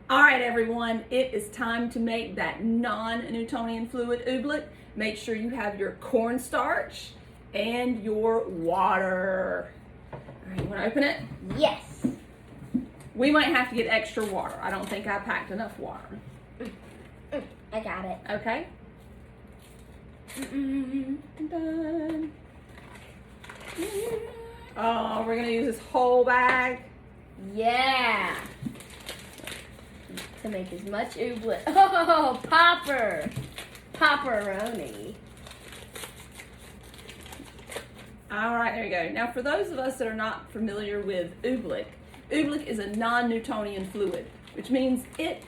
All right, everyone, it is time to make that non-Newtonian fluid oobleck. Make sure you have your cornstarch and your water. All right, you want to open it? Yes. We might have to get extra water. I don't think I packed enough water. I got it. Okay. Done. Oh, we're going to use this whole bag. Yeah. To make as much oobleck. Oh, Popperoni. All right, there you go. Now, for those of us that are not familiar with oobleck, oobleck is a non-Newtonian fluid, which means it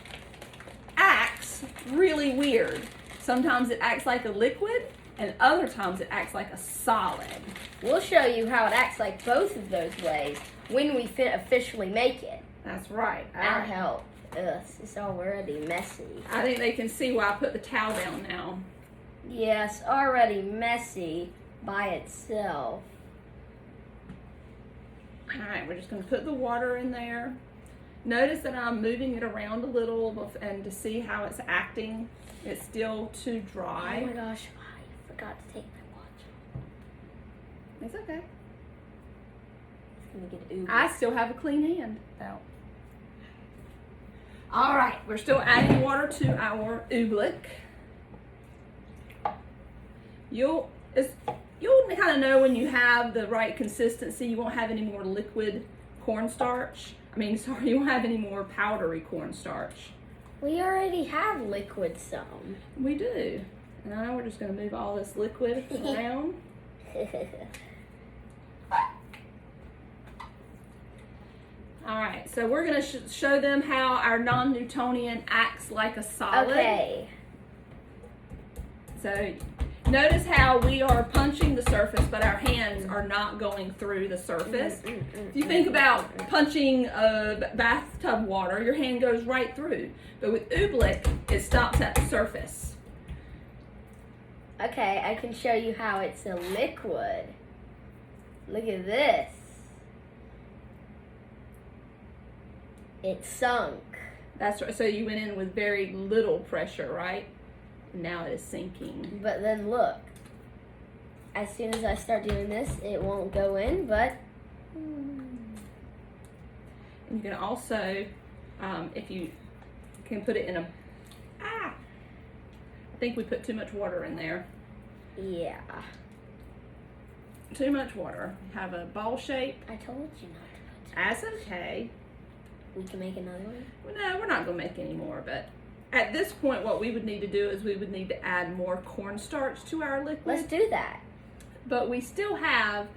acts really weird. Sometimes it acts like a liquid, and other times it acts like a solid. We'll show you how it acts like both of those ways when we officially make it. That's right. That'll help us. It's already messy. I think they can see why I put the towel down now. Yes, already messy by itself. All right, we're just going to put the water in there. Notice that I'm moving it around a little and to see how it's acting. It's still too dry. Oh my gosh, I forgot to take my watch off. It's okay. It's going to get oobleck. I still have a clean hand, though. All right, we're still adding water to our oobleck. You'll kind of know when you have the right consistency. You won't have any more liquid cornstarch. You won't have any more powdery cornstarch. We already have liquid some. We do. And now we're just going to move all this liquid around. All right, so we're going to show them how our non-Newtonian acts like a solid. Okay. So notice how we are punching the surface, but our hands are not going through the surface. If you think about punching a bathtub water, your hand goes right through. But with oobleck, it stops at the surface. Okay, I can show you how it's a liquid. Look at this. It sunk. That's right. So you went in with very little pressure, right? Now it is sinking. But then look, as soon as I start doing this, it won't go in, but... And you can also, if you can put it in I think we put too much water in there. Yeah. Too much water. Have a ball shape. I told you not to put too That's okay. We can make another one? Well, no, we're not going to make any more, but at this point, what we would need to do is we would need to add more cornstarch to our liquid. Let's do that. But we still have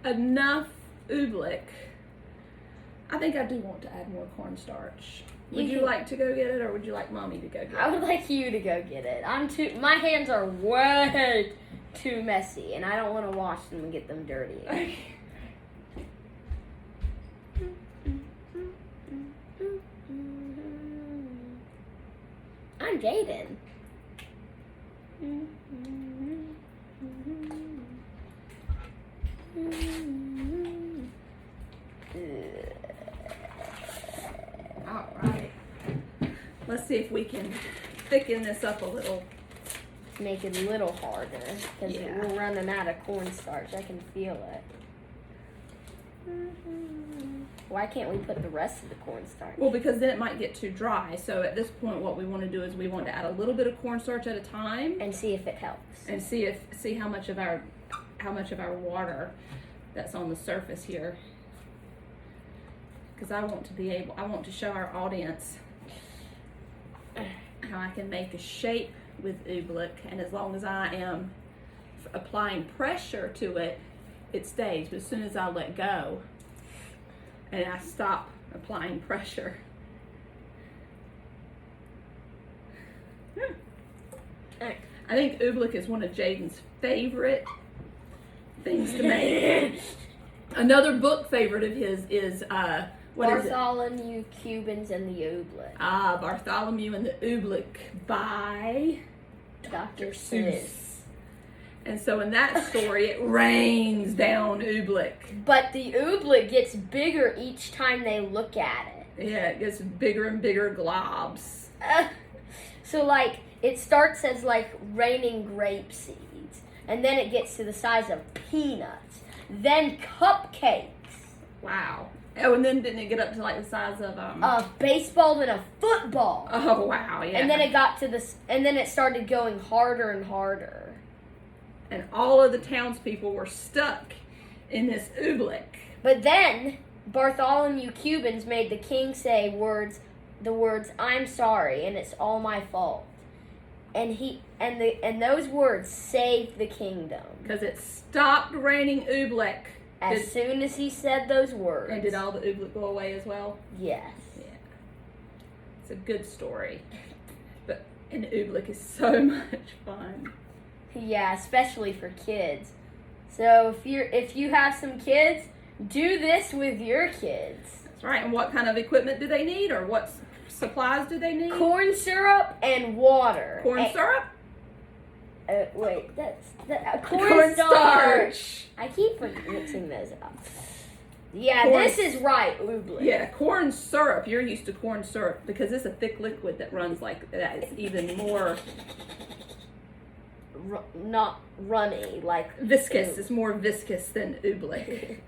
enough oobleck. I think I do want to add more cornstarch. Would you like to go get it, or would you like Mommy to go get it? I would like you to go get it. My hands are way too messy, and I don't want to wash them and get them dirty. I'm Jaden. All right. Let's see if we can thicken this up a little. Make it a little harder, because Yeah. we're running out of cornstarch. I can feel it. Why can't we put the rest of the cornstarch? Well, because then it might get too dry. So at this point, what we want to do is we want to add a little bit of cornstarch at a time, And see if it helps. and see how much of our water that's on the surface here. Because I want to show our audience how I can make a shape with oobleck, and as long as I am applying pressure to it, it stays. But as soon as I let go and I stop applying pressure, I think oobleck is one of Jaden's favorite things to make. Another book favorite of his is Bartholomew, Cubans, and the Oobleck. Bartholomew and the Oobleck by Dr. Seuss. Seuss. And so in that story, it rains down oobleck. But the oobleck gets bigger each time they look at it. Yeah, it gets bigger and bigger globs. So like it starts as like raining grape seeds, and then it gets to the size of peanuts, then cupcakes. Wow. Oh, and then didn't it get up to like the size of A baseball and a football. Oh wow, yeah. And then it got to this, and then it started going harder and harder. And all of the townspeople were stuck in this oobleck. But then Bartholomew Cubans made the king say the words "I'm sorry" and "It's all my fault," and those words saved the kingdom. Because it stopped raining oobleck. As soon as he said those words. And did all the oobleck go away as well? Yes. Yeah. It's a good story. But an oobleck is so much fun. Yeah, especially for kids. So if you have some kids, do this with your kids. That's right. And what kind of equipment do they need, or what supplies do they need? Corn syrup and water. Syrup? Wait, that's Cornstarch. I keep mixing those up. Yeah, this is right, oobleck. Yeah, corn syrup. You're used to corn syrup because it's a thick liquid that runs like that. It's even more Not runny, like viscous. It's more viscous than oobleck.